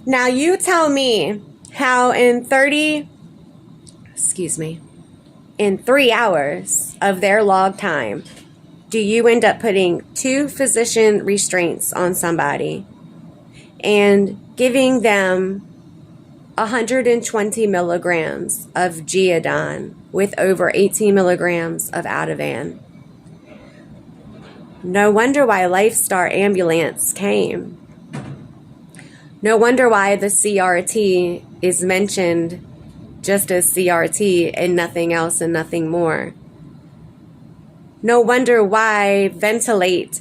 Now you tell me how in 3 hours of their log time, do you end up putting 2 physician restraints on somebody and giving them 120 milligrams of geodon with over 18 milligrams of Ativan? No wonder why Lifestar Ambulance came. No wonder why the CRT is mentioned just as CRT and nothing else and nothing more. No wonder why ventilate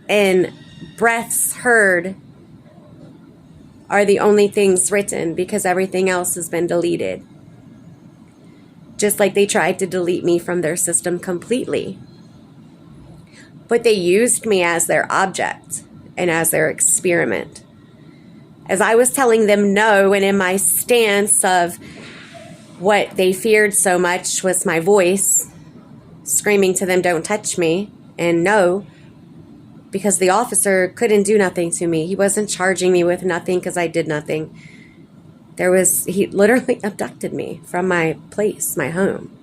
and breaths heard are the only things written, because everything else has been deleted. Just like they tried to delete me from their system completely. But they used me as their object and as their experiment. As I was telling them no, and in my stance of what they feared so much was my voice, screaming to them, don't touch me, and no, because the officer couldn't do nothing to me. He wasn't charging me with nothing because I did nothing. He literally abducted me from my place, my home.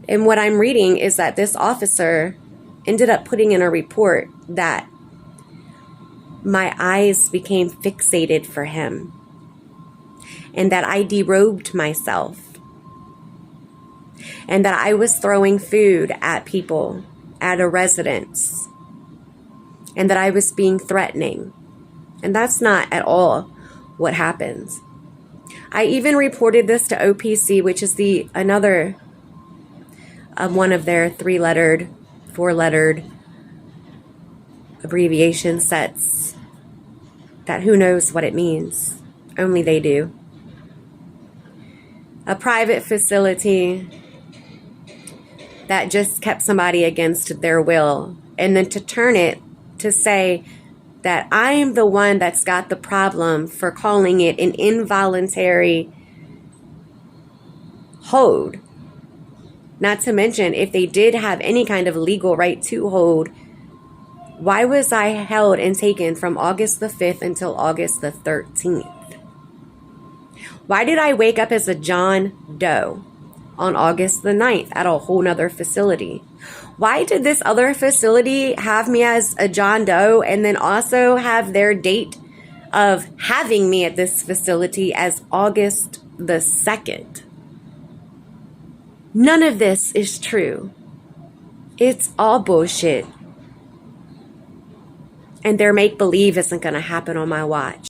And what I'm reading is that this officer ended up putting in a report that my eyes became fixated for him and that I derobed myself and that I was throwing food at people at a residence and that I was being threatening. And that's not at all what happens. I even reported this to OPC, which is another one of their 3-lettered, 4-lettered abbreviation sets that who knows what it means. Only they do. A private facility that just kept somebody against their will, and then to turn it to say that I am the one that's got the problem for calling it an involuntary hold. Not to mention, if they did have any kind of legal right to hold, why was I held and taken from August the 5th until August the 13th? Why did I wake up as a John Doe on August the 9th at a whole nother facility? Why did this other facility have me as a John Doe and then also have their date of having me at this facility as August the 2nd? None of this is true. It's all bullshit. And their make-believe isn't going to happen on my watch.